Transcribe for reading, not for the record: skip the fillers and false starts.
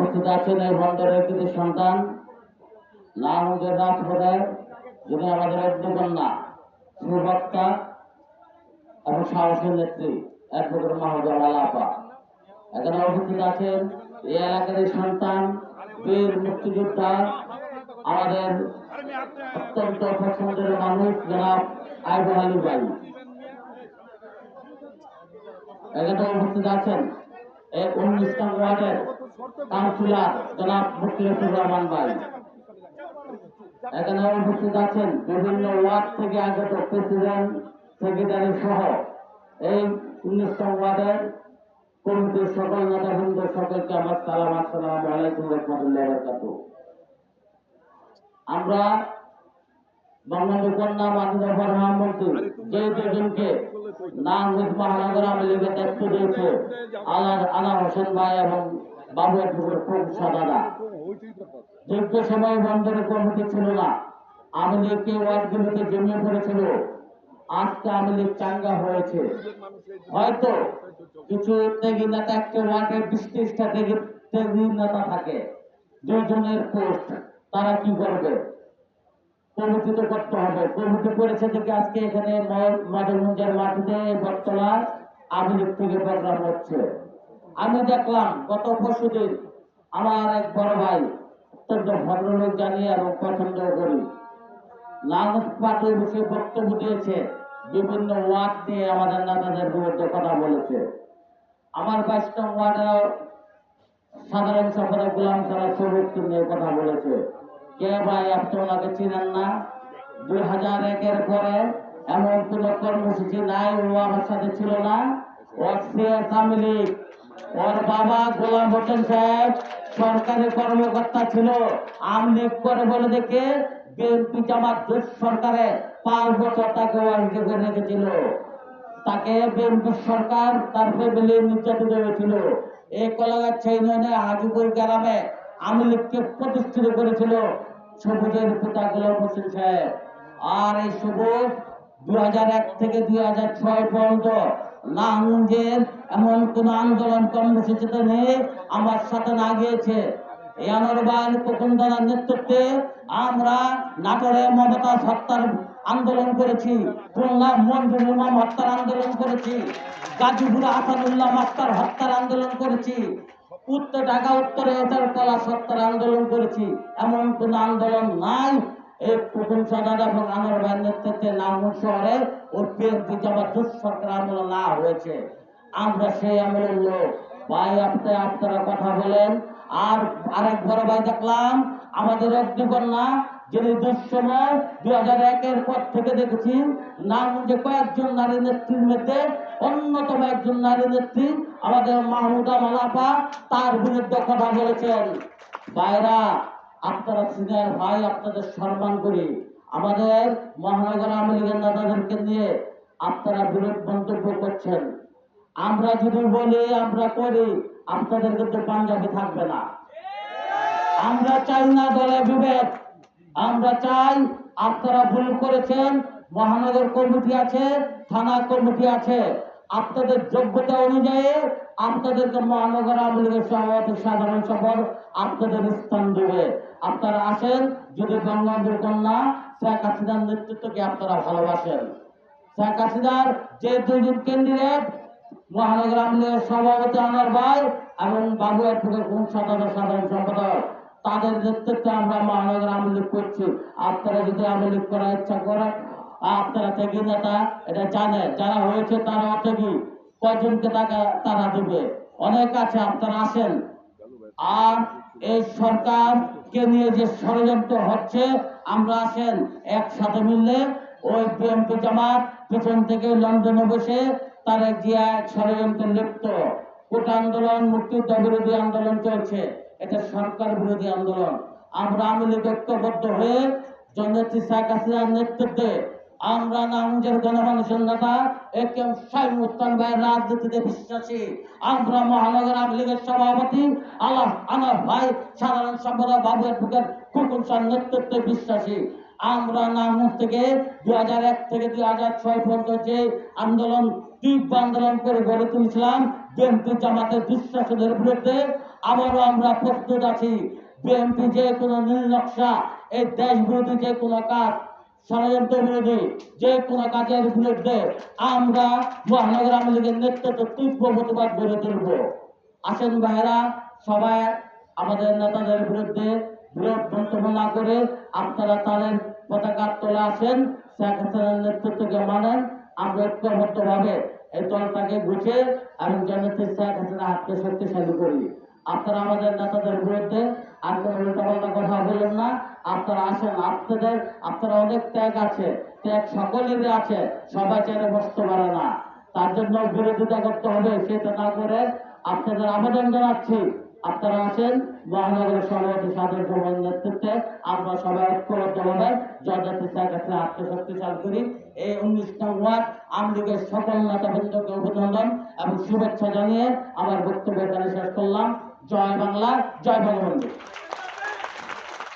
উপস্থিত আছেন এই বন্দরের কৃতি সন্তান নারায়ণগঞ্জের রাজপথের যিনি আমাদের অগ্নিকন্যা সুবক্তা এবং সাহসী নেত্রী অ্যাডভোকেট মাহবুবা আলাপা। এখানে উপস্থিত আছেন এই এলাকার সন্তান বীর মুক্তিযোদ্ধা আমাদের অত্যন্ত পছন্দের মানুষ জনাব আইবুল আলী ভাই। এখানে উপস্থিত আছেন এই 19 নং ওয়ার্ডের কাউন্সিলর জনাব মুক্তিউর রহমান ভাই। এখানে উপস্থিত আছেন বিভিন্ন ওয়ার্ড থেকে আগত প্রেসিডেন্ট সেক্রেটারি সহ এই 19 নং ওয়ার্ডের কমিটির সকল নেতাবৃন্দ, সকলকে আমার সালাম, আসসালামু আলাইকুম ওয়া রাহমাতুল্লাহি ওয়া বারাকাতুহু। আমরা বঙ্গবন্ধু কন্যা মাননীয় প্রধানমন্ত্রী যে দুজনকে নারায়ণগঞ্জ মহানগর আওয়ামী লীগের দায়িত্ব দিয়েছে আলা হোসেন ভাই এবং বাবু দাদা, দীর্ঘ সময় বন্দরের কমিটি ছিল না, আওয়ামী লীগকে ওয়ার্ডগুলিতে জমিয়ে পড়েছিল। আজকে আওয়ামী লীগ চাঙ্গা হয়েছে। হয়তো কিছু ত্যাগী নেতা একটা ওয়ার্ডের 20-30টা ত্যাগী নেতা থাকে, দুজনের পোস্ট, তারা কি করবে? কমিটি তো করতে হবে। কমিটি করেছে দেখে আজকে এখানে মাধবগঞ্জের মাটিতে বটতলা আওয়ামী লীগ থেকে প্রোগ্রাম হচ্ছে। আমি দেখলাম গত পরশুদিন আমার এক বড় ভাই, অত্যন্ত ভদ্রলোক জানি এবং পছন্দ করি, নারায়ণগঞ্জ পার্টি বসে বক্তব্য দিয়েছে, বিভিন্ন ওয়ার্ড নিয়ে আমাদের নেতাদের বিরুদ্ধে কথা বলেছে। আমার 22 নং ওয়ার্ডের সাধারণ সম্পাদক গোলাম সারা সবুজকে নিয়ে কথা বলেছে। কে ভাই, আপনি ওনাকে চিনেন না? 2001-এর পরে এমন কোন কর্মসূচি নাই, ও আমার সাথে ছিল না। ওর আওয়ামী লীগ, ওর বাবা গোলাম হোসেন সাহেব সরকারি কর্মকর্তা ছিল। আওয়ামী লীগ করে বলে দেখে বিএনপি জামাত সরকারে 5 বছর তাকে ওয়ারিশে করে রেখেছিল। তাকে বিএনপি সরকার তার ফ্যামিলি নির্যাতিত হয়েছিল। এই কলাগাছা ইউনিয়নে হাজিপুর গ্রামে আওয়ামী লীগকে প্রতিষ্ঠিত করেছিল সবুজের পিতা গোলাম হোসেন সাহেব। আর এই সবুজ 2001 থেকে 2006 পর্যন্ত নারায়ণগঞ্জের এমন কোন আন্দোলন কর্মসূচিতে নেই আমার সাথে না গিয়েছে। এই আনোয়ার খোকনদার নেতৃত্বে আমরা নাটোরে মমতা হত্যার আন্দোলন করেছি, খুলনা মঞ্জুর ইমাম হত্যার আন্দোলন করেছি, গাজীপুরে আসাদুল্লাহ মাস্টার হত্যার আন্দোলন করেছি, ঢাকা উত্তরে এটার কলা হত্যার আন্দোলন করেছি। এমন কোন আন্দোলন নাই এই প্রথম সদর এবং আনোয়ার ভাইয়ের নেতৃত্বে নারায়ণগঞ্জ শহরে ও বিএনপি জামাত সরকার আমল না হয়েছে। আমরা সেই আমলের লোক ভাই। আপনারা কথা বলেন। আর আরেক বড় ভাই দেখলাম আমাদের অগ্নিকন্যা, যিনি দুঃসময় 2001-এর পর থেকে দেখেছি নারায়ণগঞ্জে কয়েকজন নারী নেত্রীর মধ্যে অন্যতম একজন নারী নেত্রী আমাদের মাহমুদা আলাপা, তার বিরুদ্ধে কথা বলেছেন। ভাইরা, আপনারা সিনিয়র ভাই, আপনাদের সম্মান করি। আমাদের মহানগর আওয়ামী লীগের নেতাদেরকে নিয়ে আপনারা বিরোধ মন্তব্য করছেন। আমরা যদি বলি, আমরা করি, আপনাদের কিন্তু পাঞ্জাবি থাকবে না। আমরা চাই না দলে বিভেদ। আমরা চাই আপনারা ভুল করেছেন, মহানগর কমিটি আছে, থানা কমিটি আছে, আপনাদের যোগ্যতা অনুযায়ী আপনাদেরকে মহানগর আওয়ামী লীগের সভাপতি সাধারণ সভা আপনাদের স্থান দেবে। আপনারা আসেন। যদি বঙ্গবন্ধুর কন্যা শেখ হাসিনার নেতৃত্বকে আপনারা ভালোবাসেন, শেখ হাসিনার যে 2জন ক্যান্ডিডেট মহানগর আওয়ামী লীগের সভাপতি আনোয়ার ভাই এবং বাবু অ্যাডভোকেট সাধারণ সম্পাদক, তাদের নেতৃত্বে আমরা মহানগর আওয়ামী লীগ করছি। আপনারা যদি আওয়ামী লীগ করার ইচ্ছা করেন, আপনারা ত্যাগী নেতা, এটা জানে, যারা হয়েছে তারা অত্যাগী, কয়জনকে তারা দেবে, অনেক আছে, আপনারা আসেন। আর এই সরকারকে নিয়ে যে ষড়যন্ত্র হচ্ছে, আমরা আসেন একসাথে মিললে ওই বিএনপি জামাত পেছন থেকে লন্ডনে বসে তারা জিয়া ষড়যন্ত্র লিপ্ত। কোটা আন্দোলন, মুক্তিযুদ্ধ বিরোধী আন্দোলন চলছে, এটা সরকার বিরোধী আন্দোলন। আমরা আওয়ামী লীগ ঐক্যবদ্ধ হয়ে জননেত্রী শেখ হাসিনার নেতৃত্বে আমরা নারায়ণগঞ্জের গণমানুষের নেতা একেএম শামীম ওসমান ভাইয়ের রাজনীতিতে বিশ্বাসী। আমরা মহানগর আওয়ামী লীগের সভাপতি আনোয়ার ভাই সাধারণ সম্পাদক বাবু অ্যাডভোকেট খোকন শাহর নেতৃত্বে বিশ্বাসী। আমরা নারায়ণগঞ্জ থেকে 2001 থেকে 2006 পর্যন্ত যে আন্দোলন তীব্র আন্দোলন করে গড়ে তুলেছিলাম বিএনপি জামাতের দুঃশাসনের বিরুদ্ধে, আবারও আমরা প্রস্তুত আছি। বিএনপি যে কোনো নীল নকশা, এই দেশ বিরোধী যে কোনো কাজ, ষড়যন্ত্র বিরোধী যে কোনো কাজের বিরুদ্ধে আমরা মহানগর আওয়ামী লীগের নেতৃত্বে তীব্র প্রতিবাদ গড়ে তুলব। আসেন ভাইরা, সবাই আমাদের নেতাদের বিরুদ্ধে বিরোধ মন্তব্য না করে আপনারা তাদের পতাকা তোলা আসেন, শেখ হাসিনার নেতৃত্বকে মানেন। আমরা ঐক্যবদ্ধভাবে এই দলটাকে গুছিয়ে এবং জননেত্রী শেখ হাসিনা হাতকে শক্তিশালী করি। আপনারা আমাদের নেতাদের বিরুদ্ধে আর কোনো উল্টাপাল্টা কথা বললেন না। আপনারা আসেন, আপনারা অনেক ত্যাগ আছে, ত্যাগ সকলেরই আছে, সবাই চেনে বসতে পারে না। তার জন্য বিরোধিতা করতে হবে, সেটা না করে আপনাদের আবেদন জানাচ্ছি, আপনারা আসেন মহানগরের সভাপতি সাধারণ সভার নেতৃত্বে আমরা সবাই ঐক্যবদ্ধভাবে জননেত্রী শেখ হাসিনা আত্মশক্তিশালী করি। এই 19 নং ওয়ার্ড আওয়ামী লীগের সকল নেতাবৃন্দকে অভিনন্দন এবং শুভেচ্ছা জানিয়ে আমার বক্তব্য এখানে শেষ করলাম। জয় বাংলা, জয় বঙ্গবন্ধু।